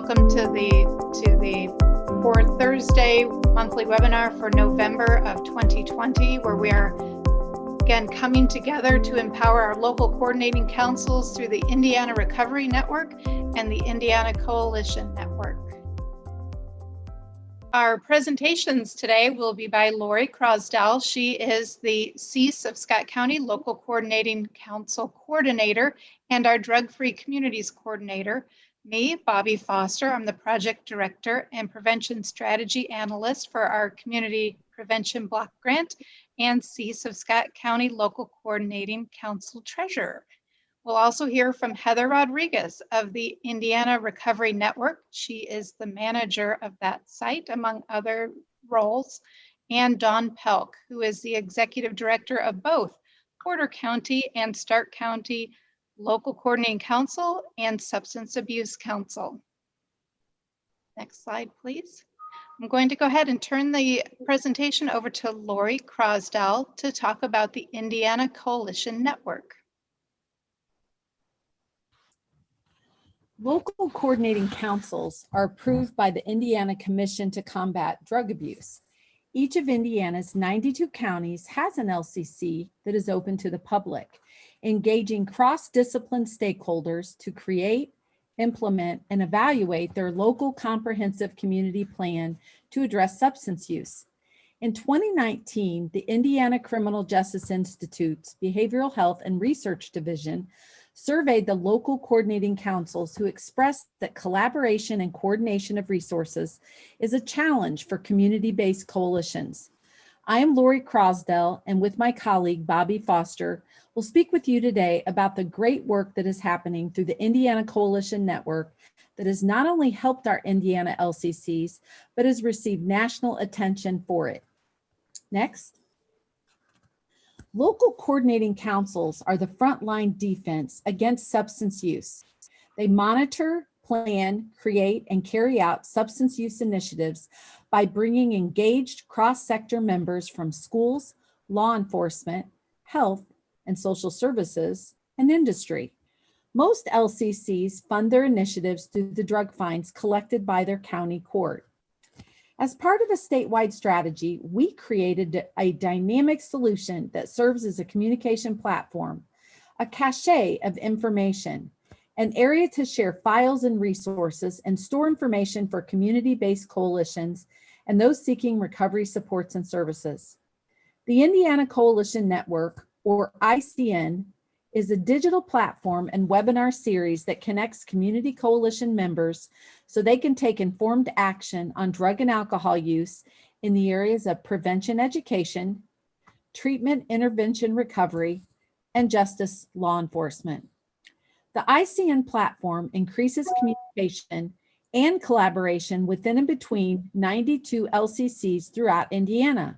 welcome to the fourth Thursday monthly webinar for November of 2020, where we are again coming together to empower our local coordinating councils through the Indiana Recovery Network and the Indiana Coalition Network. Our presentations today will be by Lori Crosdell. She is the CEAS of Scott County Local Coordinating Council Coordinator and our Drug-Free Communities Coordinator. Me, Bobby Foster, I'm the Project Director and Prevention Strategy Analyst for our Community Prevention Block Grant and CEAS of Scott County Local Coordinating Council Treasurer. We'll also hear from Heather Rodriguez of the Indiana Recovery Network. She is the manager of that site, among other roles, and Dawn Palk, who is the executive director of both Porter County and Stark County Local Coordinating Council and Substance Abuse Council. Next slide, please. I'm going to go ahead and turn the presentation over to Lori Crosdell to talk about the Indiana Coalition Network. Local coordinating councils are approved by the Indiana Commission to Combat Drug Abuse. Each of Indiana's 92 counties has an LCC that is open to the public, engaging cross-discipline stakeholders to create, implement, and evaluate their local comprehensive community plan to address substance use. In 2019, the Indiana Criminal Justice Institute's Behavioral Health and Research Division surveyed the local coordinating councils, who expressed that collaboration and coordination of resources is a challenge for community-based coalitions. I am Lori Crosdell, and with my colleague Bobby Foster, will speak with you today about the great work that is happening through the Indiana Coalition Network that has not only helped our Indiana LCCs, but has received national attention for it. Next. Local coordinating councils are the frontline defense against substance use. They monitor, plan, create, and carry out substance use initiatives by bringing engaged cross-sector members from schools, law enforcement, health and social services, and industry. Most LCCs fund their initiatives through the drug fines collected by their county court. As part of a statewide strategy, we created a dynamic solution that serves as a communication platform, a cache of information, an area to share files and resources and store information for community-based coalitions and those seeking recovery supports and services. The Indiana Coalition Network, or ICN, is a digital platform and webinar series that connects community coalition members so they can take informed action on drug and alcohol use in the areas of prevention education, treatment intervention recovery, and justice law enforcement. The ICN platform increases communication and collaboration within and between 92 LCCs throughout Indiana,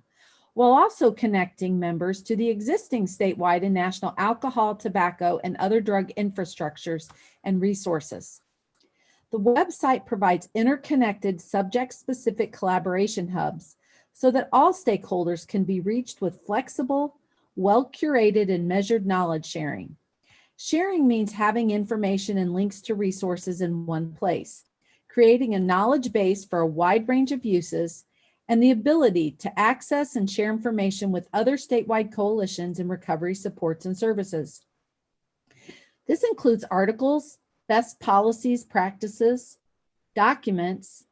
while also connecting members to the existing statewide and national alcohol, tobacco, and other drug infrastructures and resources. The website provides interconnected subject-specific collaboration hubs so that all stakeholders can be reached with flexible, well-curated, and measured knowledge sharing. Sharing means having information and links to resources in one place, creating a knowledge base for a wide range of uses, and the ability to access and share information with other statewide coalitions and recovery supports and services. This includes articles, best policies, practices, documents,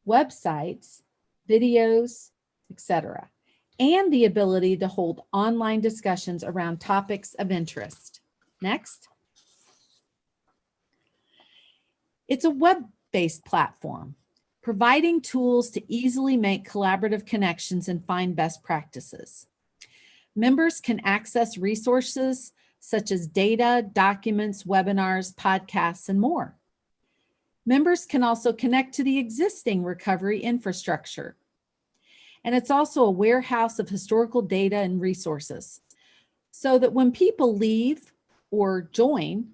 websites, videos, etc., and the ability to hold online discussions around topics of interest. Next. It's a web-based platform, providing tools to easily make collaborative connections and find best practices. Members can access resources such as data, documents, webinars, podcasts, and more. Members can also connect to the existing recovery infrastructure. And it's also a warehouse of historical data and resources, so that when people leave or join,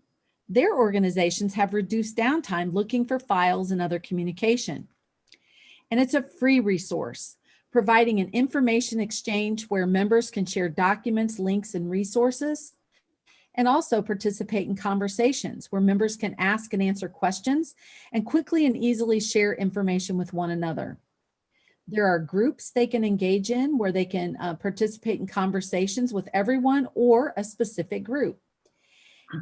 their organizations have reduced downtime looking for files and other communication. And it's a free resource, providing an information exchange where members can share documents, links, and resources, and also participate in conversations where members can ask and answer questions and quickly and easily share information with one another. There are groups they can engage in where they can participate in conversations with everyone or a specific group.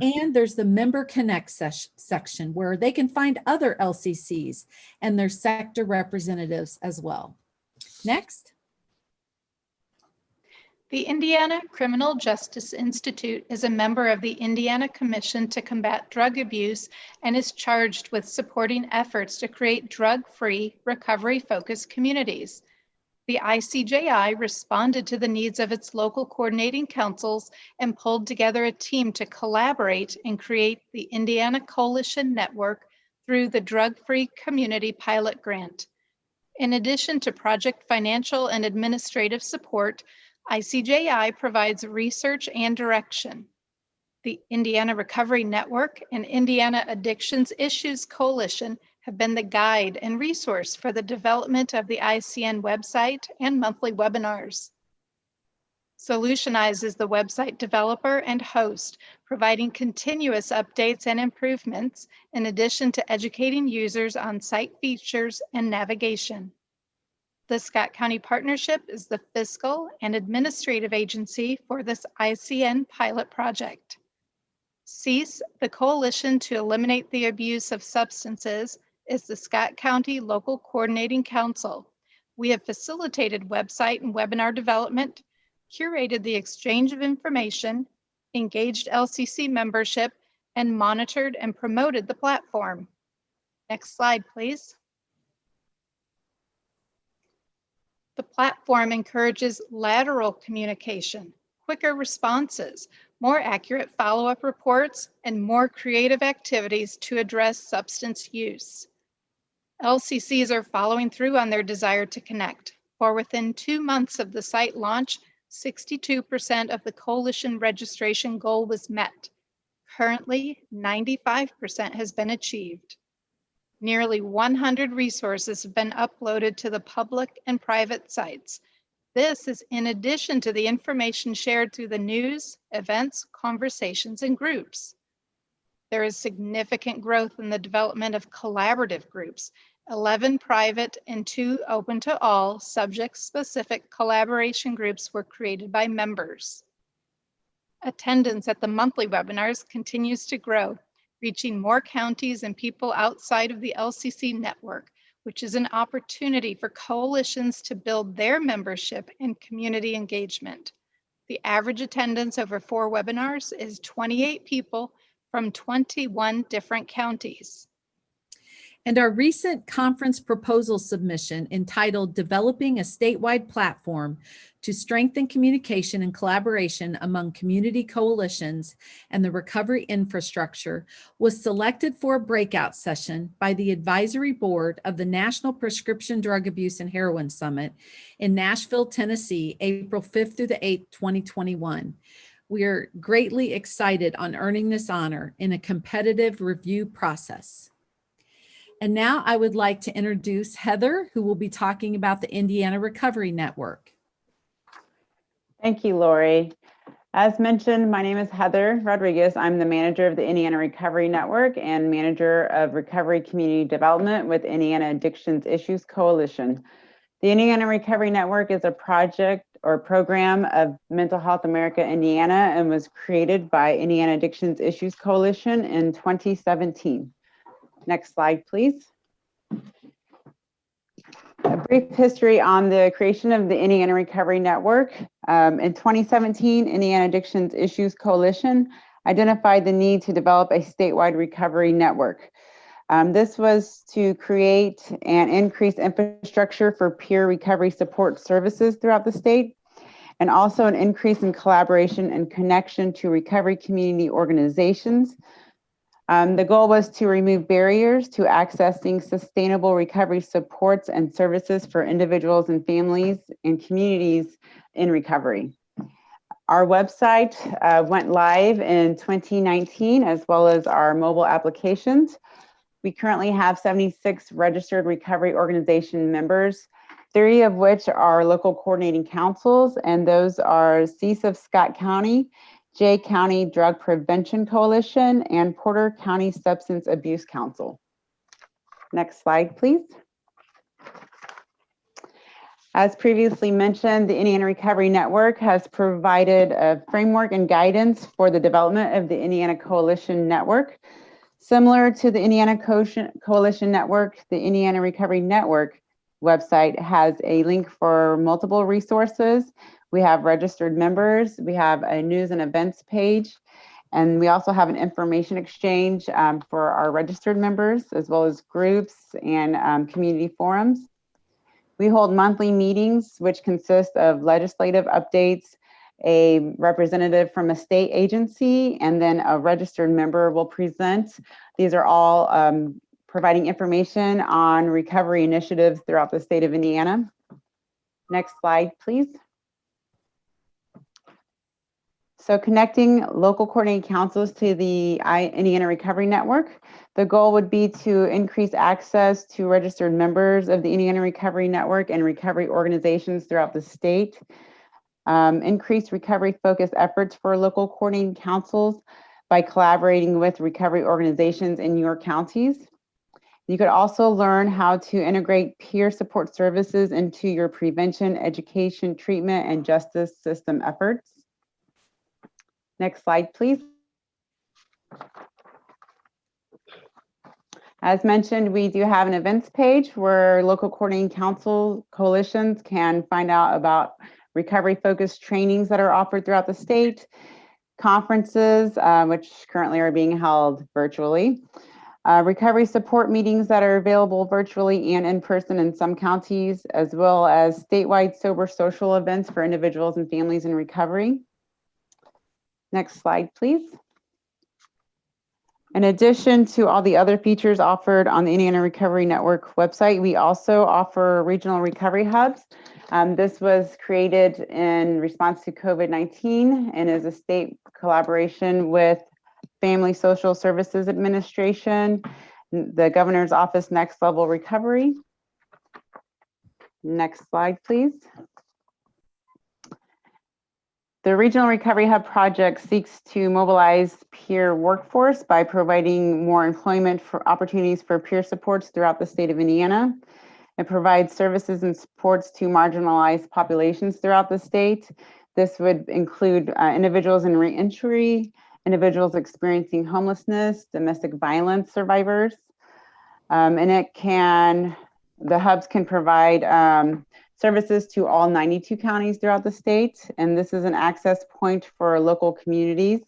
And there's the Member Connect section where they can find other LCCs and their sector representatives as well. Next. The Indiana Criminal Justice Institute is a member of the Indiana Commission to Combat Drug Abuse and is charged with supporting efforts to create drug-free, recovery-focused communities. The ICJI responded to the needs of its local coordinating councils and pulled together a team to collaborate and create the Indiana Coalition Network through the Drug-Free Community Pilot Grant. In addition to project financial and administrative support, ICJI provides research and direction. The Indiana Recovery Network and Indiana Addictions Issues Coalition have been the guide and resource for the development of the ICN website and monthly webinars. Solutionize is the website developer and host, providing continuous updates and improvements, in addition to educating users on site features and navigation. The Scott County Partnership is the fiscal and administrative agency for this ICN pilot project. CEASE, the Coalition to Eliminate the Abuse of Substances, is the Scott County Local Coordinating Council. We have facilitated website and webinar development, curated the exchange of information, engaged LCC membership, and monitored and promoted the platform. Next slide, please. The platform encourages lateral communication, quicker responses, more accurate follow-up reports, and more creative activities to address substance use. LCCs are following through on their desire to connect, for within 2 months of the site launch, 62% of the coalition registration goal was met. Currently, 95% has been achieved. Nearly 100 resources have been uploaded to the public and private sites. This is in addition to the information shared through the news, events, conversations, and groups. There is significant growth in the development of collaborative groups, 11 private and 2 open to all subject-specific collaboration groups were created by members. Attendance at the monthly webinars continues to grow, reaching more counties and people outside of the LCC network, which is an opportunity for coalitions to build their membership and community engagement. The average attendance over 4 webinars is 28 people from 21 different counties. And our recent conference proposal submission entitled Developing a Statewide Platform to Strengthen Communication and Collaboration Among Community Coalitions and the Recovery Infrastructure was selected for a breakout session by the advisory board of the National Prescription Drug Abuse and Heroin Summit in Nashville, Tennessee, April 5th through the 8th, 2021. We are greatly excited on earning this honor in a competitive review process. And now I would like to introduce Heather, who will be talking about the Indiana Recovery Network. Thank you, Lori. As mentioned, my name is Heather Rodriguez. I'm the manager of the Indiana Recovery Network and manager of Recovery Community Development with Indiana Addictions Issues Coalition. The Indiana Recovery Network is a project or program of Mental Health America Indiana and was created by Indiana Addictions Issues Coalition in 2017. Next slide, please. A brief history on the creation of the Indiana Recovery Network. In 2017, Indiana Addictions Issues Coalition identified the need to develop a statewide recovery network. This was to create and increase infrastructure for peer recovery support services throughout the state, and also an increase in collaboration and connection to recovery community organizations. The goal was to remove barriers to accessing sustainable recovery supports and services for individuals and families and communities in recovery. Our website went live in 2019, as well as our mobile applications. We currently have 76 registered recovery organization members, 3 of which are local coordinating councils, and those are CEASE of Scott County, Jay County Drug Prevention Coalition, and Porter County Substance Abuse Council. Next slide, please. As previously mentioned, the Indiana Recovery Network has provided a framework and guidance for the development of the Indiana Coalition Network. Similar to the Indiana Coalition Network, the Indiana Recovery Network website has a link for multiple resources. We have registered members, we have a news and events page, and we also have an information exchange for our registered members, as well as groups and community forums. We hold monthly meetings, which consist of legislative updates, a representative from a state agency, and then a registered member will present. These are all providing information on recovery initiatives throughout the state of Indiana. Next slide, please. So connecting local coordinating councils to the Indiana Recovery Network. The goal would be to increase access to registered members of the Indiana Recovery Network and recovery organizations throughout the state. Increase recovery-focused efforts for local coordinating councils by collaborating with recovery organizations in your counties. You could also learn how to integrate peer support services into your prevention, education, treatment, and justice system efforts. Next slide, please. As mentioned, we do have an events page where local coordinating council coalitions can find out about recovery-focused trainings that are offered throughout the state, conferences, which currently are being held virtually, recovery support meetings that are available virtually and in person in some counties, as well as statewide sober social events for individuals and families in recovery. Next slide, please. In addition to all the other features offered on the Indiana Recovery Network website, we also offer regional recovery hubs. This was created in response to COVID-19 and is a state collaboration with Family Social Services Administration, the Governor's Office Next Level Recovery. Next slide, please. The Regional Recovery Hub project seeks to mobilize peer workforce by providing more employment opportunities for peer supports throughout the state of Indiana. It provides services and supports to marginalized populations throughout the state. This would include individuals in reentry, individuals experiencing homelessness, domestic violence survivors, and the hubs can provide services to all 92 counties throughout the state, and this is an access point for local communities.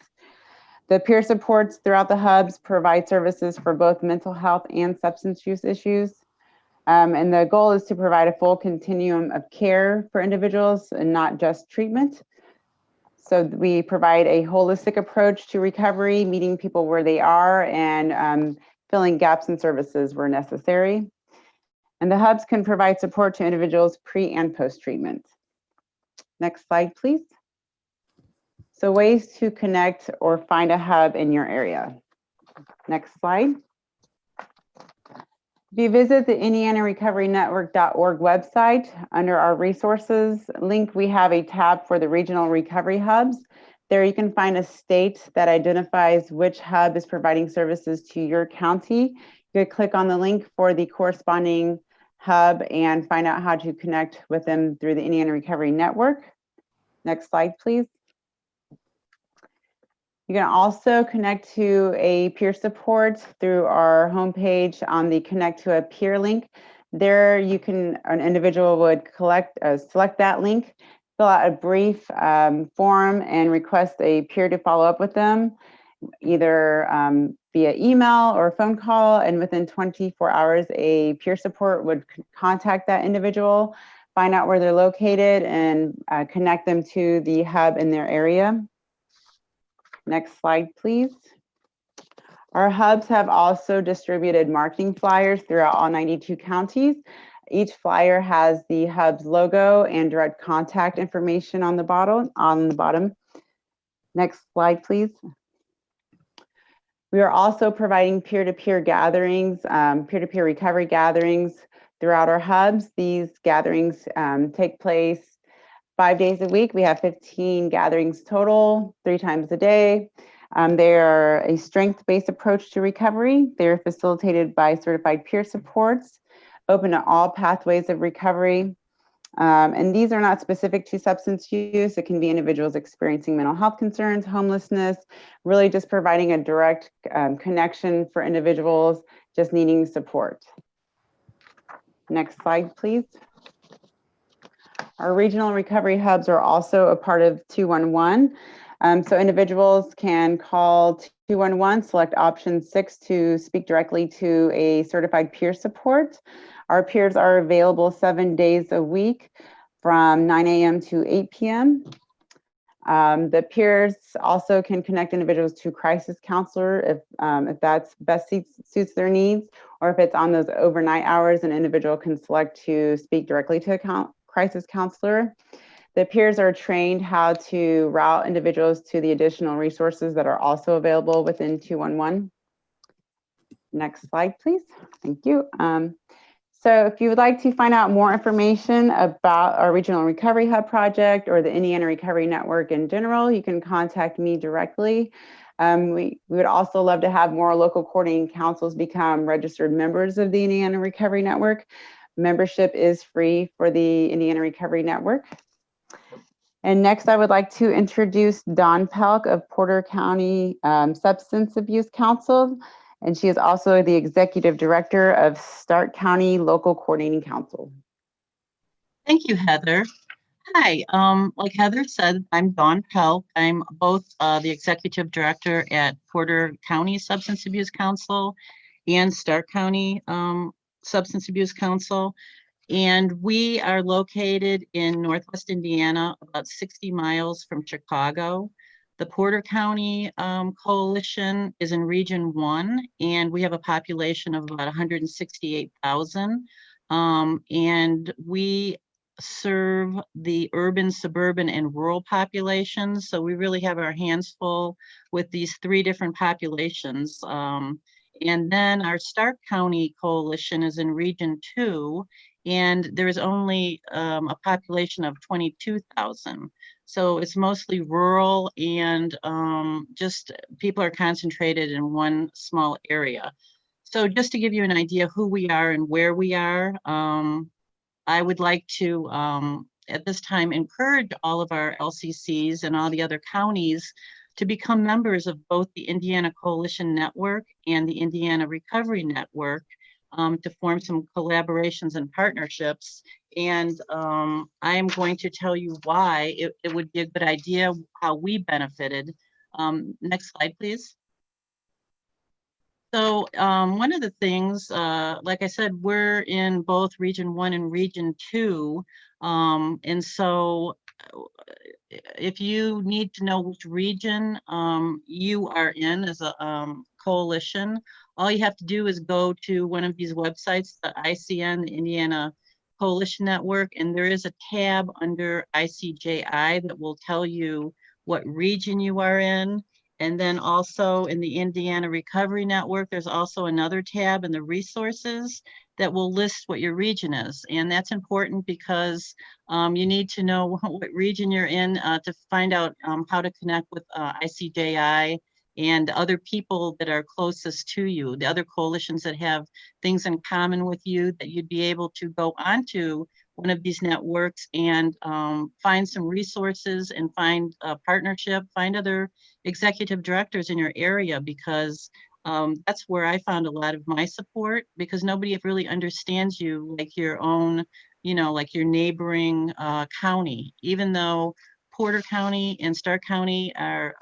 The peer supports throughout the hubs provide services for both mental health and substance use issues. And the goal is to provide a full continuum of care for individuals and not just treatment. So we provide a holistic approach to recovery, meeting people where they are and filling gaps in services where necessary. And the hubs can provide support to individuals pre and post treatment. Next slide, please. So ways to connect or find a hub in your area. Next slide. If you visit the IndianaRecoveryNetwork.org website, under our resources link, we have a tab for the regional recovery hubs. There you can find a state that identifies which hub is providing services to your county. You could click on the link for the corresponding hub and find out how to connect with them through the Indiana Recovery Network. Next slide, please. You can also connect to a peer support through our homepage on the Connect to a Peer link. There an individual would select that link, fill out a brief form and request a peer to follow up with them, either via email or phone call, and within 24 hours, a peer support would contact that individual, find out where they're located, and connect them to the hub in their area. Next slide, please. Our hubs have also distributed marketing flyers throughout all 92 counties. Each flyer has the hub's logo and direct contact information on the bottom. Next slide, please. We are also providing peer-to-peer gatherings, peer-to-peer recovery gatherings throughout our hubs. These gatherings take place 5 days a week. We have 15 gatherings total, 3 times a day. They are a strength-based approach to recovery. They're facilitated by certified peer supports, open to all pathways of recovery. And these are not specific to substance use. It can be individuals experiencing mental health concerns, homelessness, really just providing a direct connection for individuals just needing support. Next slide, please. Our regional recovery hubs are also a part of 211. So individuals can call 211, select option 6 to speak directly to a certified peer support. Our peers are available 7 days a week from 9 a.m. to 8 p.m. The peers also can connect individuals to crisis counselor if that's best suits their needs, or if it's on those overnight hours, an individual can select to speak directly to a crisis counselor. The peers are trained how to route individuals to the additional resources that are also available within 211. Next slide, please. Thank you. So if you would like to find out more information about our Regional Recovery Hub project or the Indiana Recovery Network in general, you can contact me directly. We would also love to have more local coordinating councils become registered members of the Indiana Recovery Network. Membership is free for the Indiana Recovery Network. And next, I would like to introduce Dawn Palk of Porter County Substance Abuse Council. And she is also the Executive Director of Stark County Local Coordinating Council. Thank you, Heather. Hi, like Heather said, I'm Dawn Palk. I'm both the Executive Director at Porter County Substance Abuse Council and Stark County Substance Abuse Council. And we are located in Northwest Indiana, about 60 miles from Chicago. The Porter County Coalition is in Region 1, and we have a population of about 168,000. And we serve the urban, suburban, and rural populations. So we really have our hands full with these 3 different populations. And then our Stark County Coalition is in Region 2, and there is only a population of 22,000. So it's mostly rural, and just people are concentrated in one small area. So just to give you an idea of who we are and where we are, I would like to, at this time, encourage all of our LCCs and all the other counties to become members of both the Indiana Coalition Network and the Indiana Recovery Network, to form some collaborations and partnerships. And I am going to tell you why it would be a good idea, how we benefited. Next slide, please. So one of the things, like I said, we're in both Region 1 and Region 2. And so if you need to know which region you are in as a coalition, all you have to do is go to one of these websites, the ICN, the Indiana Coalition Network, and there is a tab under ICJI that will tell you what region you are in. And then also in the Indiana Recovery Network, there's also another tab in the resources that will list what your region is. And that's important because you need to know what region you're in to find out how to connect with ICJI and other people that are closest to you, the other coalitions that have things in common with you, that you'd be able to go onto one of these networks and find some resources and find a partnership, find other executive directors in your area, because that's where I found a lot of my support, because nobody really understands you like your own, you know, like your neighboring county. Even though Porter County and Stark County are,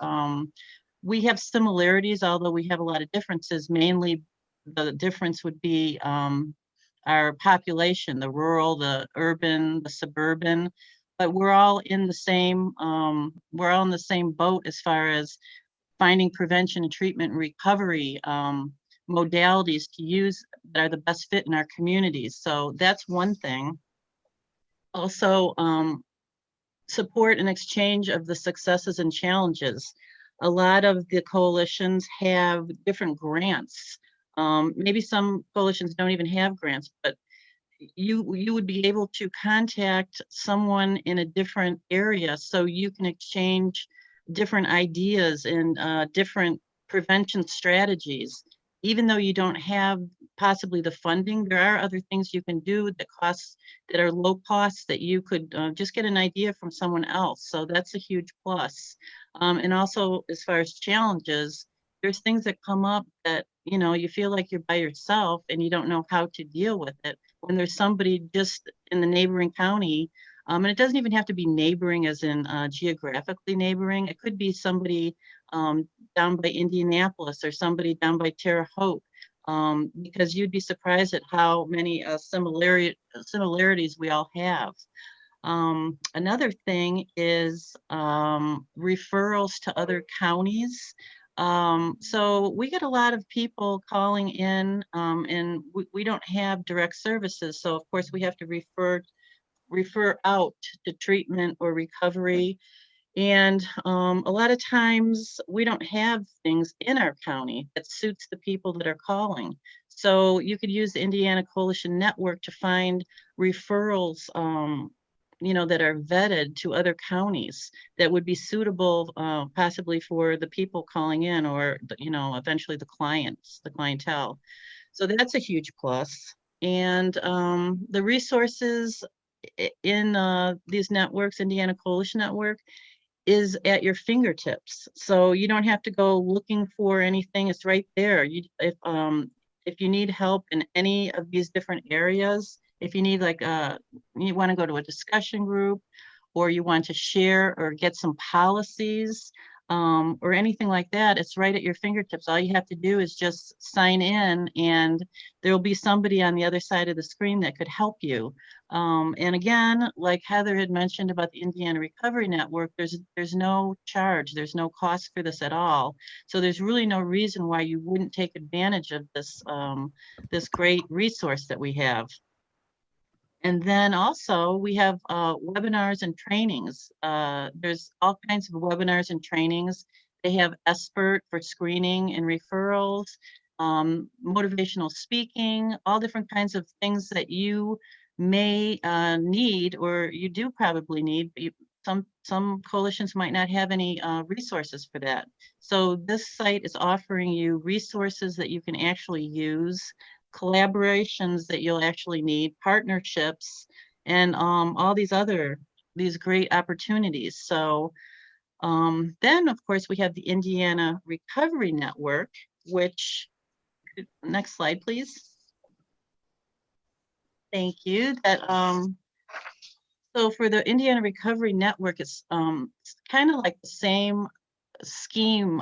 we have similarities, although we have a lot of differences. Mainly the difference would be our population, the rural, the urban, the suburban, but we're all in the same, we're all in the same boat as far as finding prevention and treatment and recovery modalities to use that are the best fit in our communities. So that's one thing. Also, support and exchange of the successes and challenges. A lot of the coalitions have different grants. Maybe some coalitions don't even have grants, but you would be able to contact someone in a different area, so you can exchange different ideas and different prevention strategies. Even though you don't have possibly the funding, there are other things you can do that are low cost that you could just get an idea from someone else. So that's a huge plus. And also, as far as challenges, there's things that come up that, you feel like you're by yourself and you don't know how to deal with it. When there's somebody just in the neighboring county, and it doesn't even have to be neighboring as in geographically neighboring. It could be somebody down by Indianapolis or somebody down by Terre Haute, because you'd be surprised at how many similarities we all have. Another thing is referrals to other counties. So we get a lot of people calling in, and we don't have direct services. So of course we have to refer out to treatment or recovery. And a lot of times we don't have things in our county that suits the people that are calling. So you could use the Indiana Coalition Network to find referrals, that are vetted to other counties that would be suitable possibly for the people calling in, or, eventually the clientele. So that's a huge plus. And the resources in these networks, Indiana Coalition Network, is at your fingertips. So you don't have to go looking for anything. It's right there. If you need help in any of these different areas, if you need you want to go to a discussion group, or you want to share or get some policies, or anything like that, it's right at your fingertips. All you have to do is just sign in, and there will be somebody on the other side of the screen that could help you. And again, like Heather had mentioned about the Indiana Recovery Network, there's no charge, there's no cost for this at all. So there's really no reason why you wouldn't take advantage of this great resource that we have. And then also we have webinars and trainings. There's all kinds of webinars and trainings. They have expert for screening and referrals, motivational speaking, all different kinds of things that you may need, or you do probably need. Some coalitions might not have any resources for that. So this site is offering you resources that you can actually use, collaborations that you'll actually need, partnerships, and all these great opportunities. So then of course we have the Indiana Recovery Network, which, next slide please. Thank you. So for the Indiana Recovery Network, it's kind of like the same scheme,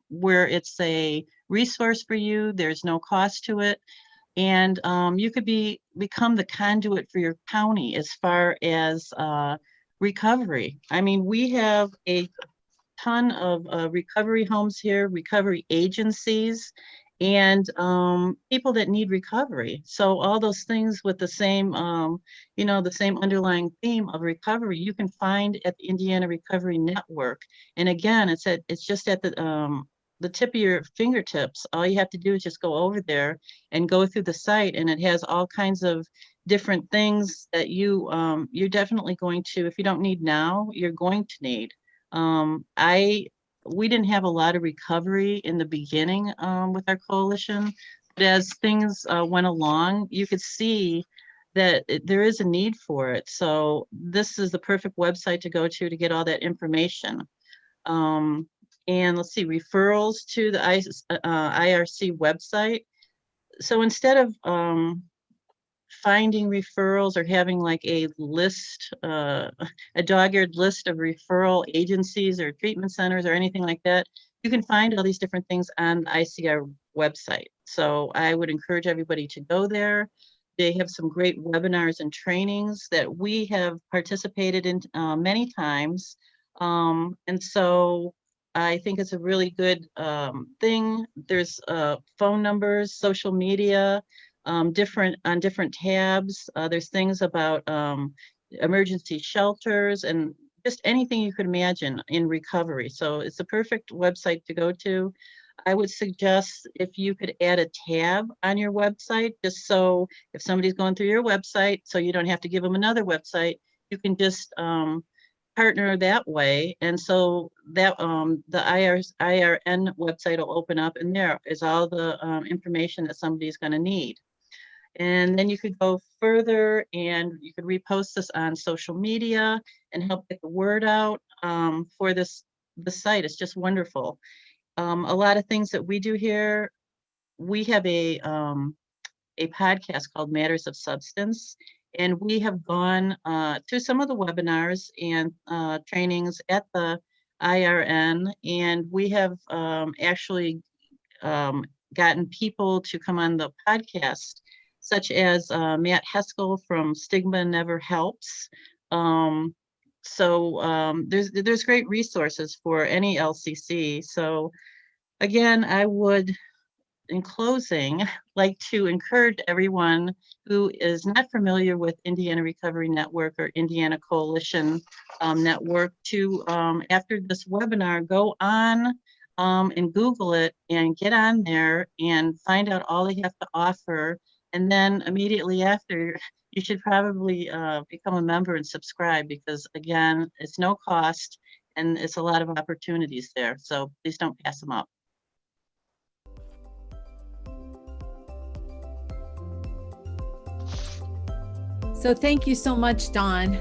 where it's a resource for you. There's no cost to it. And you could become the conduit for your county as far as recovery. I mean, we have a ton of recovery homes here, recovery agencies, and people that need recovery. So all those things with the same, the same underlying theme of recovery, you can find at the Indiana Recovery Network. And again, it's just at the tip of your fingertips. All you have to do is just go over there and go through the site, and it has all kinds of different things that you're definitely going to, if you don't need now, you're going to need. We didn't have a lot of recovery in the beginning with our coalition, but as things went along, you could see that there is a need for it. So this is the perfect website to go to get all that information. And let's see, referrals to the IRC website. So instead of finding referrals or having like a list, a dog-eared list of referral agencies or treatment centers or anything like that, you can find all these different things on the ICR website. So I would encourage everybody to go there. They have some great webinars and trainings that we have participated in many times. And so I think it's a really good thing. There's phone numbers, social media, on different tabs. There's things about emergency shelters and just anything you could imagine in recovery. So it's a perfect website to go to. I would suggest if you could add a tab on your website, just so if somebody's going through your website, so you don't have to give them another website, you can just partner that way. And so that the IRN website will open up, and there is all the information that somebody's going to need. And then you could go further and you could repost this on social media and help get the word out for the site. It's just wonderful. A lot of things that we do here, we have a podcast called Matters of Substance, and we have gone to some of the webinars and trainings at the IRN, and we have actually gotten people to come on the podcast, such as Matt Heskell from Stigma Never Helps. There's great resources for any LCC. So again, I would, in closing, like to encourage everyone who is not familiar with Indiana Recovery Network or Indiana Coalition Network to, after this webinar, go on and Google it and get on there and find out all they have to offer. And then immediately after, you should probably become a member and subscribe, because again, it's no cost and it's a lot of opportunities there. So please don't pass them up. So thank you so much, Dawn.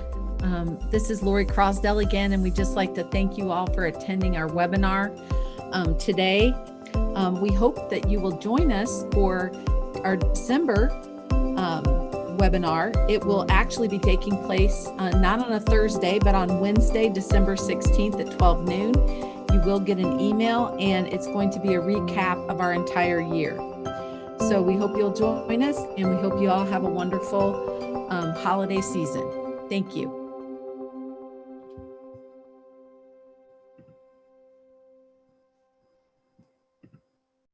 This is Lori Crosdell again, and we'd just like to thank you all for attending our webinar today. We hope that you will join us for our December webinar. It will actually be taking place not on a Thursday, but on Wednesday, December 16th at 12 noon. You will get an email, and it's going to be a recap of our entire year. So we hope you'll join us, and we hope you all have a wonderful holiday season. Thank you.